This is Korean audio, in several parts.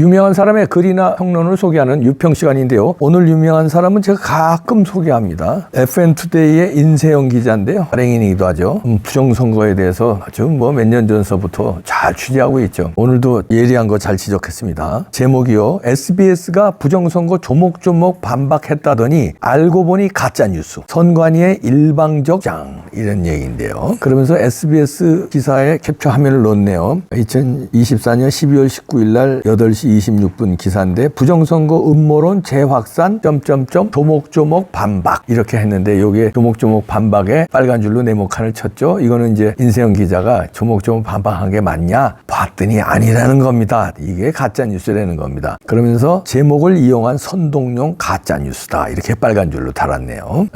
유명한 사람의 글이나 평론을 소개하는 유평 시간인데요. 오늘 유명한 사람은 제가 가끔 소개합니다. FN투데이의 인세영 기자인데요. 발행인이기도 하죠. 부정선거에 대해서 아주 몇 년 전서부터 잘 취재하고 있죠. 오늘도 예리한 거 잘 지적했습니다. 제목이요. SBS가 부정선거 조목조목 반박했다더니 알고 보니 가짜뉴스. 선관위의 일방적 장 이런 얘기인데요. 그러면서 SBS 기사에 캡처 화면을 넣었네요. 2024년 12월 19일 날 8시 26분 기사인데 부정선거 음모론 재확산 조목조목 반박 이렇게 했는데 요게 조목조목 반박에 빨간 줄로 네모칸을 쳤죠. 이거는 이제 인세영 기자가 조목조목 반박한 게 맞냐 봤더니 아니라는 겁니다. 이게 가짜뉴스라는 겁니다. 그러면서 제목을 이용한 선동용 가짜뉴스다 이렇게 빨간 줄로 달았네요.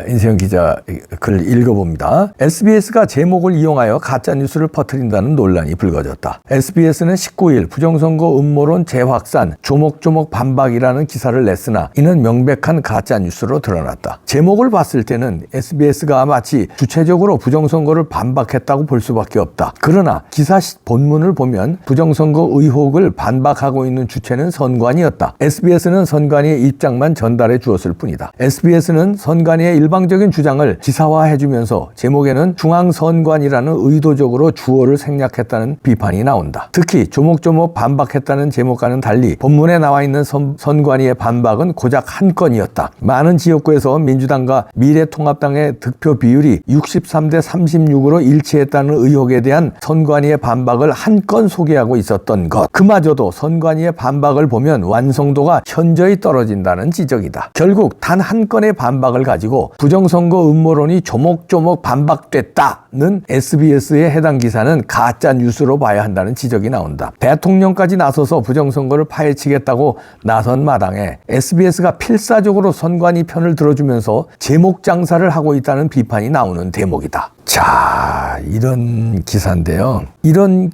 인세영 기자 글 읽어봅니다. SBS가 제목을 이용하여 가짜뉴스를 퍼뜨린다는 논란이 불거졌다. SBS는 19일 부정선거 음모론 재확산 조목조목 반박이라는 기사를 냈으나 이는 명백한 가짜뉴스로 드러났다. 제목을 봤을 때는 SBS가 마치 주체적으로 부정선거를 반박했다고 볼 수밖에 없다. 그러나 기사 본문을 보면 부정선거 의혹을 반박하고 있는 주체는 선관위였다. SBS는 선관위의 입장만 전달해 주었을 뿐이다. SBS는 선관위의 일방적인 주장을 기사화해주면서 제목에는 중앙선관위라는 의도적으로 주어를 생략했다는 비판이 나온다. 특히 조목조목 반박했다는 제목과는 달리 본문에 나와 있는 선관위의 반박은 고작 한 건이었다. 많은 지역구에서 민주당과 미래통합당의 득표 비율이 63대 36으로 일치했다는 의혹에 대한 선관위의 반박을 한 건 소개하고 있었던 것. 그마저도 선관위의 반박을 보면 완성도가 현저히 떨어진다는 지적이다. 결국 단 한 건의 반박을 가지고 부정선거 음모론이 조목조목 반박됐다는 SBS의 해당 기사는 가짜 뉴스로 봐야 한다는 지적이 나온다. 대통령까지 나서서 부정선거를 파헤치겠다고 나선 마당에 SBS가 필사적으로 선관위 편을 들어주면서 제목 장사를 하고 있다는 비판이 나오는 대목이다. 자, 이런 기사인데요. 이런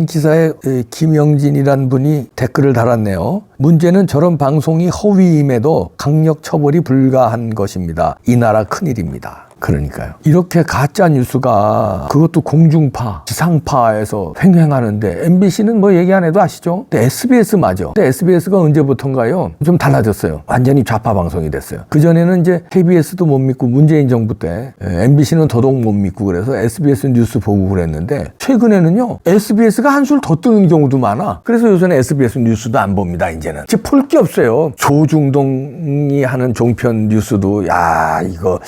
기사에 김영진이란 분이 댓글을 달았네요. 문제는 저런 방송이 허위임에도 강력 처벌이 불가한 것입니다. 이 나라 큰일입니다. 그러니까요. 이렇게 가짜 뉴스가 그것도 공중파, 지상파에서 횡행하는데 MBC는 뭐 얘기 안 해도 아시죠? 근데 SBS 맞아. 근데 SBS가 언제부턴가요? 좀 달라졌어요. 완전히 좌파 방송이 됐어요. 그전에는 이제 KBS도 못 믿고 문재인 정부 때 MBC는 더더욱 못 믿고 그래서 SBS 뉴스 보고 그랬는데 최근에는요. SBS가 한술 더 뜨는 경우도 많아. 그래서 요새는 SBS 뉴스도 안 봅니다. 이제는. 이제 볼 게 없어요. 조중동이 하는 종편 뉴스도 야 이거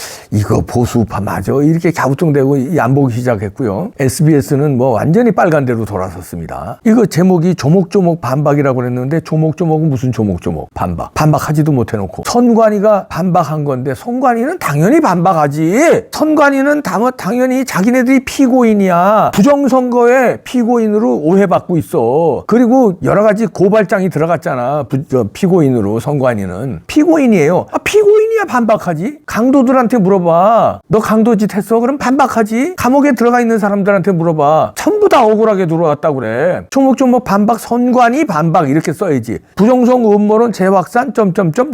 보수파 맞아 이렇게 갸우뚱대고 안 보기 시작했고요. SBS는 뭐 완전히 빨간대로 돌아섰습니다. 이거 제목이 조목조목 반박이라고 그랬는데 조목조목은 무슨 조목조목 반박하지도 못해놓고 선관위가 반박한 건데 선관위는 당연히 반박하지. 선관위는 당연히 자기네들이 피고인이야. 부정선거에 피고인으로 오해받고 있어. 그리고 여러 가지 고발장이 들어갔잖아. 피고인으로 선관위는 피고인이에요. 피고인이야 반박하지. 강도들한테 물어봐. 너 강도짓 했어? 그럼 반박하지. 감옥에 들어가 있는 사람들한테 물어봐. 전부 다 억울하게 들어왔다고 그래. 조목조목 반박 선관위 반박 이렇게 써야지. 부정선거 음모론 재확산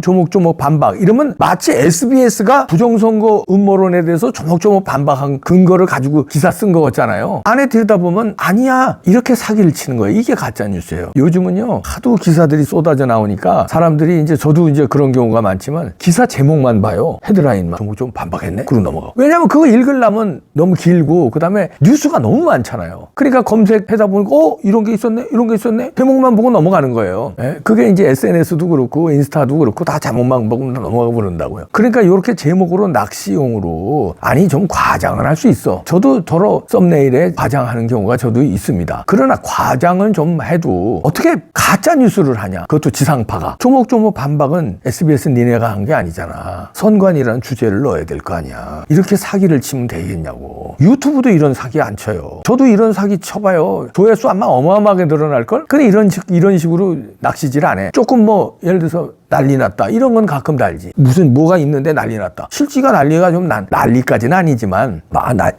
조목조목 반박 이러면 마치 SBS가 부정선거 음모론에 대해서 조목조목 반박한 근거를 가지고 기사 쓴 거 같잖아요. 안에 들여다보면 아니야 이렇게 사기를 치는 거예요. 이게 가짜뉴스예요. 요즘은요 하도 기사들이 쏟아져 나오니까 사람들이 이제 저도 이제 그런 경우가 많지만 기사 제목만 봐요. 헤드라인만 조목조목 반박했네? 그러고 넘어가. 왜냐면 그거 읽으려면 너무 길고 그다음에 뉴스가 너무 많잖아요. 그러니까 검색하다 보니까 이런 게 있었네 제목만 보고 넘어가는 거예요. 그게 이제 SNS도 그렇고 인스타도 그렇고 다 제목만 보고 넘어가 버린다고요. 그러니까 이렇게 제목으로 낚시용으로 아니 좀 과장을 할 수 있어. 저도 더러 썸네일에 과장하는 경우가 저도 있습니다. 그러나 과장은 좀 해도 어떻게 가짜 뉴스를 하냐. 그것도 지상파가. 조목조목 반박은 SBS 니네가 한 게 아니잖아. 선관이라는 주제를 넣어야 될 거 아니야. 이렇게 사기를 치면 되겠냐고. 유튜브도 이런 사기 안 쳐요. 저도 이런 사기 쳐봐요. 조회수 아마 어마어마하게 늘어날걸? 근데 이런 식으로 낚시질 안 해. 조금 예를 들어서 난리 났다. 이런 건 가끔 달지. 무슨 뭐가 있는데 난리 났다. 실지가 난리가 좀 난리까지는 아니지만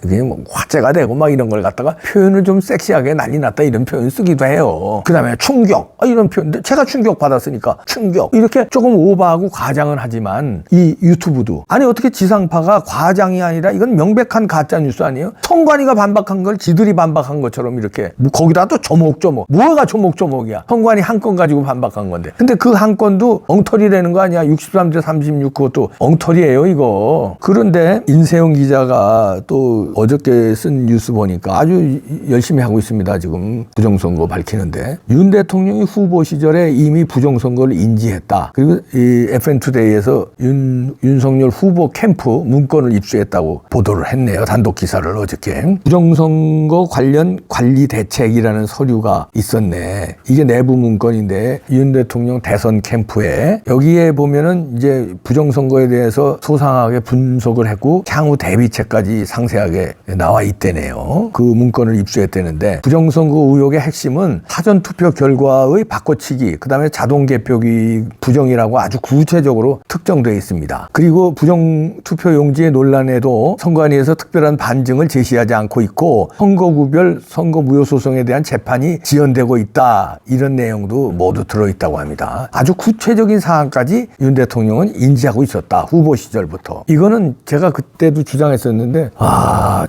그냥 뭐 화제가 되고 막 이런 걸 갖다가 표현을 좀 섹시하게 난리 났다 이런 표현 쓰기도 해요. 그 다음에 충격 이런 표현. 제가 충격 받았으니까 충격 이렇게 조금 오버하고 과장을 하지만 이 유튜브도 아니 어떻게 지상파가 과장이 아니라 이건 명백한 가짜 뉴스 아니에요? 성관이가 반박한 걸 지들이 반박한 것처럼 이렇게 뭐 거기다 또 조목조목 뭐가 조목조목이야. 성관이 한 건 가지고 반박한 건데 근데 그 한 건도 엉터리라는 거 아니야. 63대 36 그것도 엉터리예요 이거. 그런데 인세영 기자가 또 어저께 쓴 뉴스 보니까 아주 열심히 하고 있습니다. 지금 부정선거 밝히는데 윤 대통령이 후보 시절에 이미 부정선거를 인지했다. 그리고 이 FN투데이에서 윤석열 후보 캠프 문건을 입수했다고 보도를 했네요. 단독 기사를 어저께. 부정선거 관련 관리 대책이라는 서류가 있었네. 이게 내부 문건인데 윤 대통령 대선 캠프에 여기에 보면은 이제 부정선거에 대해서 소상하게 분석을 했고 향후 대비책까지 상세하게 나와 있대네요. 그 문건을 입수했다는데 부정선거 의혹의 핵심은 사전투표 결과의 바꿔치기 그다음에 자동개표기 부정이라고 아주 구체적으로 특정되어 있습니다. 그리고 부정투표 용지의 논란에도 선관위에서 특별한 반증을 제시하지 않고 있고 선거구별 선거무효소송에 대한 재판이 지연되고 있다. 이런 내용도 모두 들어있다고 합니다. 아주 구체적인 사항까지 윤 대통령은 인지하고 있었다. 후보 시절부터. 이거는 제가 그때도 주장했었는데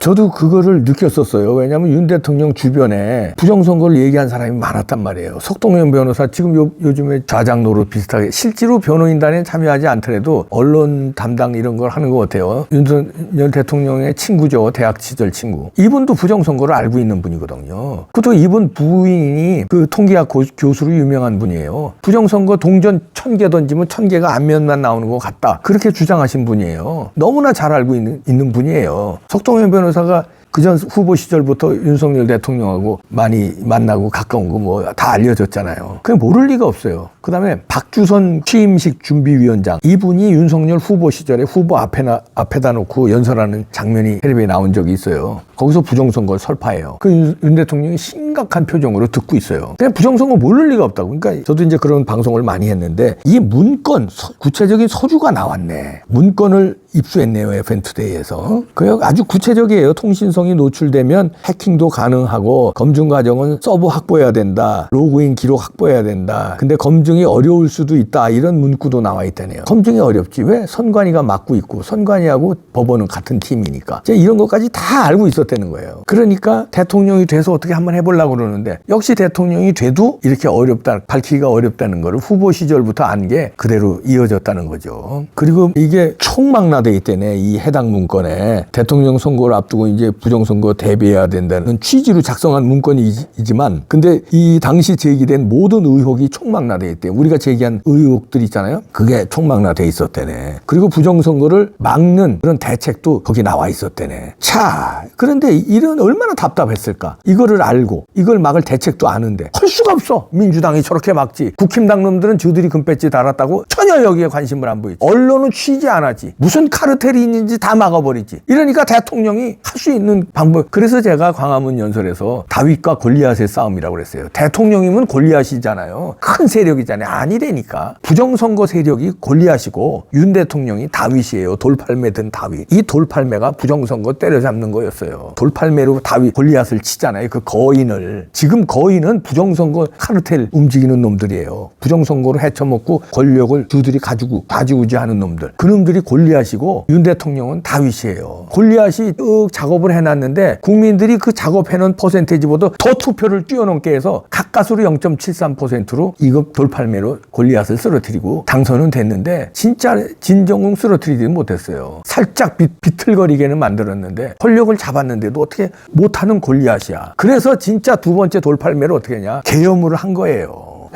저도 그거를 느꼈었어요. 왜냐하면 윤 대통령 주변에 부정선거를 얘기한 사람이 많았단 말이에요. 석동현 변호사 지금 요즘에 좌장 노릇 비슷하게 실제로 변호인단에 참여하지 않더라도 언론 담당 이런 걸 하는 것 같아요. 윤석열 대통령의 친구죠. 대학 시절 친구. 이분도 부정선거를 알고 있는 분이거든요. 그것도 이분 부인이 그 통계학 교수로 유명한 분이에요. 부정선거 동전 1000개 던지면 1000개가 안면만 나오는 것 같다. 그렇게 주장하신 분이에요. 너무나 잘 알고 있는 분이에요. 석동현 변호사가 그전 후보 시절부터 윤석열 대통령하고 많이 만나고 가까운 거 뭐 다 알려졌잖아요. 그냥 모를 리가 없어요. 그 다음에 박주선 취임식 준비위원장 이분이 윤석열 후보 시절에 후보 앞에다 놓고 연설하는 장면이 텔레비에 나온 적이 있어요. 거기서 부정선거를 설파해요. 그 윤 대통령이 심각한 표정으로 듣고 있어요. 그냥 부정선거 모를 리가 없다고. 그러니까 저도 이제 그런 방송을 많이 했는데 이 문건 구체적인 서류가 나왔네. 문건을 입수했네요. FN투데이에서. 그 아주 구체적이에요. 통신성이 노출되면 해킹도 가능하고 검증 과정은 서버 확보해야 된다. 로그인 기록 확보해야 된다. 근데 검증이 어려울 수도 있다. 이런 문구도 나와 있다네요. 검증이 어렵지. 왜? 선관위가 맡고 있고 선관위하고 법원은 같은 팀이니까. 이런 것까지 다 알고 있었다는 거예요. 그러니까 대통령이 돼서 어떻게 한번 해보려고 그러는데 역시 대통령이 돼도 이렇게 어렵다. 밝히기가 어렵다는 거를 후보 시절부터 안 게 그대로 이어졌다는 거죠. 그리고 이게 총망라돼 있다네. 이 해당 문건에 대통령 선거를 앞두고 이제 부정선거 대비해야 된다는 취지로 작성한 문건이지만 근데 이 당시 제기된 모든 의혹이 총망라돼 있대. 우리가 제기한 의혹들 있잖아요. 그게 총망라돼 있었대네. 그리고 부정선거를 막는 그런 대책도 거기 나와 있었대네. 자, 그런데 이런 얼마나 답답했을까. 이거를 알고 이걸 막을 대책도 아는데 할 수가 없어. 민주당이 저렇게 막지. 국힘당 놈들은 저들이 금배지 달았다고 전혀 여기에 관심을 안 보이지. 언론은 취재 안 하지. 무슨 카르텔이 있는지 다 막아버리지. 이러니까 대통령이 할 수 있는 방법. 그래서 제가 광화문 연설에서 다윗과 골리앗의 싸움이라고 그랬어요. 대통령이면 골리앗이잖아요. 큰 세력이잖아요. 아니라니까. 부정선거 세력이 골리앗이고 윤 대통령이 다윗이에요. 돌팔매 든 다윗. 이 돌팔매가 부정선거 때려잡는 거였어요. 돌팔매로 다윗 골리앗을 치잖아요. 그 거인을. 지금 거인은 부정선거 카르텔 움직이는 놈들이에요. 부정선거로 헤쳐먹고 권력을 두들이 가지고 좌지우지하는 놈들. 그놈들이 골리앗이고 윤 대통령은 다윗이에요. 골리앗이 작업을 해놨는데 국민들이 그 작업해놓은 퍼센테이지보다 더 투표를 뛰어넘게 해서 가까스로 0.73%로 이거 돌팔매로 골리앗을 쓰러뜨리고 당선은 됐는데 진짜 진정ung 쓰러뜨리지는 못했어요. 살짝 비틀거리게는 만들었는데 권력을 잡았는데도 어떻게 못하는 골리앗이야. 그래서 진짜 두 번째 돌팔매를 어떻게 했냐. 계엄을 한 거예요.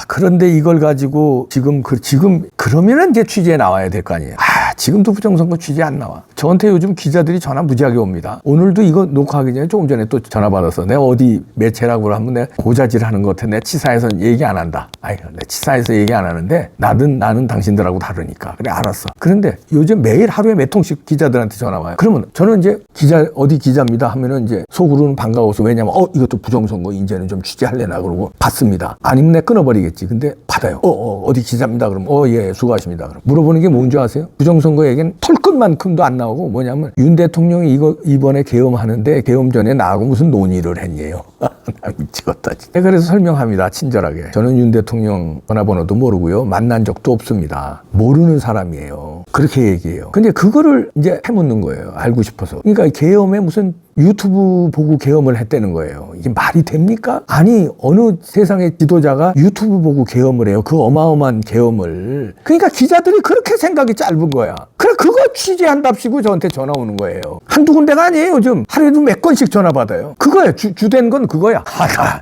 그런데 이걸 가지고 지금 그러면은 이제 취재에 나와야 될 거 아니에요. 지금도 부정선거 취재 안 나와. 저한테 요즘 기자들이 전화 무지하게 옵니다. 오늘도 이거 녹화하기 전에 조금 전에 또 전화 받아서 내가 어디 매체라고 하면 내가 고자질 하는 것 같아. 내 치사해서 얘기 안 한다. 아이, 내 치사해서 얘기 안 하는데 나는 당신들하고 다르니까. 그래, 알았어. 그런데 요즘 매일 하루에 몇 통씩 기자들한테 전화 와요. 그러면 저는 이제 어디 기자입니다 하면은 이제 속으로는 반가워서, 왜냐면 이것도 부정선거 이제는 좀 취재할래나 그러고 받습니다. 아니면 내가 끊어버리겠지. 근데 받아요. 어디 기자입니다. 그럼 예, 수고하십니다. 그럼 물어보는 게 뭔지 아세요? 부정선거 얘기는 털끝만큼도 안 나오고, 뭐냐면 윤 대통령이 이번에 계엄하는데 계엄 전에 나하고 무슨 논의를 했냐요. 나 미치겠다. 진짜. 그래서 설명합니다. 친절하게. 저는 윤 대통령 전화번호도 모르고요. 만난 적도 없습니다. 모르는 사람이에요. 그렇게 얘기해요. 근데 그거를 이제 해묻는 거예요. 알고 싶어서. 그러니까 계엄에 무슨 유튜브 보고 계엄을 했다는 거예요. 이게 말이 됩니까? 아니, 어느 세상의 지도자가 유튜브 보고 계엄을 해요. 그 어마어마한 계엄을. 그러니까 기자들이 그렇게 생각이 짧은 거야. 그래, 그거 취재한답시고 저한테 전화 오는 거예요. 한두 군데가 아니에요. 요즘 하루에도 몇 건씩 전화 받아요. 그거야. 주된 건 그거야.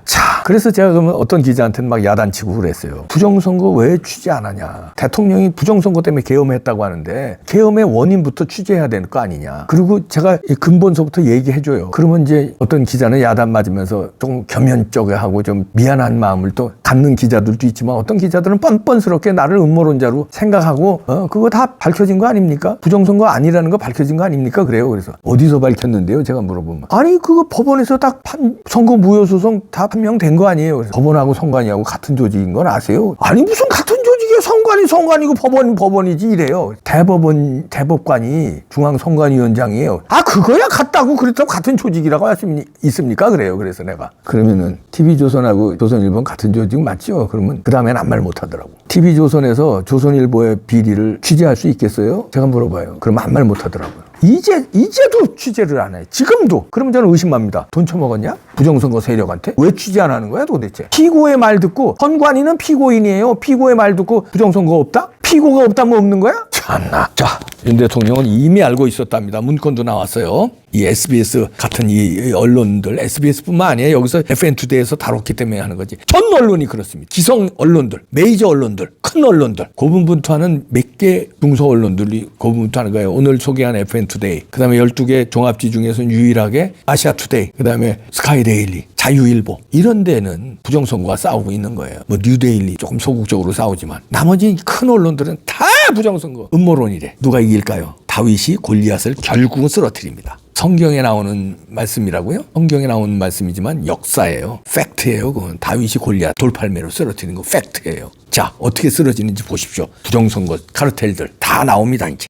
자, 그래서 제가 그러면 어떤 기자한테는 막 야단치고 그랬어요. 부정선거 왜 취재 안 하냐. 대통령이 부정선거 때문에 계엄했다고 하는데 계엄의 원인부터 취재해야 되는 거 아니냐. 그리고 제가 근본서부터 얘기해줘요. 그러면 이제 어떤 기자는 야단 맞으면서 좀 겸연쩍게 하고 좀 미안한 마음을 또 갖는 기자들도 있지만, 어떤 기자들은 뻔뻔스럽게 나를 음모론자로 생각하고 그거 다 밝혀진 거 아닙니까? 부정선거 아니라는 거 밝혀진 거 아닙니까? 그래요. 그래서 어디서 밝혔는데요? 제가 물어보면, 아니 그거 법원에서 딱 선거 무효소송 다 판명된 거 아니에요? 그래서 법원하고 선관위하고 같은 조직인 건 아세요? 아니 무슨 같은 조직이에요? 선관이고 법원이지 이래요. 대법관이 중앙선관위원장이에요. 그거야 같다고 그랬다고 같은 조직이라고 할 수 있습니까? 그래요. 그래서 내가 그러면은 TV조선하고 조선일보는 같은 조직 맞죠? 그러면 그 다음엔 아무 말 못하더라고. TV조선에서 조선일보의 비리를 취재할 수 있겠어요? 제가 물어봐요. 그러면 아무 말 못하더라고요. 이제도 취재를 안 해. 지금도. 그러면 저는 의심합니다. 돈 처먹었냐? 부정선거 세력한테? 왜 취재 안 하는 거야 도대체? 피고의 말 듣고, 선관위는 피고인이에요. 피고의 말 듣고 부정선거 없다? 피고가 없다면 없는 거야? 참나. 자, 윤 대통령은 이미 알고 있었답니다. 문건도 나왔어요. 이 SBS 같은 이 언론들, SBS뿐만 아니에요. 여기서 FN투데이에서 다뤘기 때문에 하는 거지. 전 언론이 그렇습니다. 기성 언론들, 메이저 언론들, 큰 언론들, 고분분투하는 몇 개 중소 언론들이 고분분투하는 거예요. 오늘 소개한 FN투데이, 그 다음에 12개 종합지 중에서는 유일하게 아시아투데이, 그 다음에 스카이데일리, 자유일보, 이런 데는 부정선거가 싸우고 있는 거예요. 뭐 뉴데일리 조금 소극적으로 싸우지만 나머지 큰 언론들은 다 부정선거 음모론이래. 누가 이길까요? 다윗이 골리앗을 결국은 쓰러뜨립니다. 성경에 나오는 말씀이라고요? 성경에 나오는 말씀이지만 역사예요. 팩트예요. 그건 다윗이 골리앗 돌팔매로 쓰러뜨리는 거 팩트예요. 자, 어떻게 쓰러지는지 보십시오. 부정선거 카르텔들 다 나옵니다. 이제.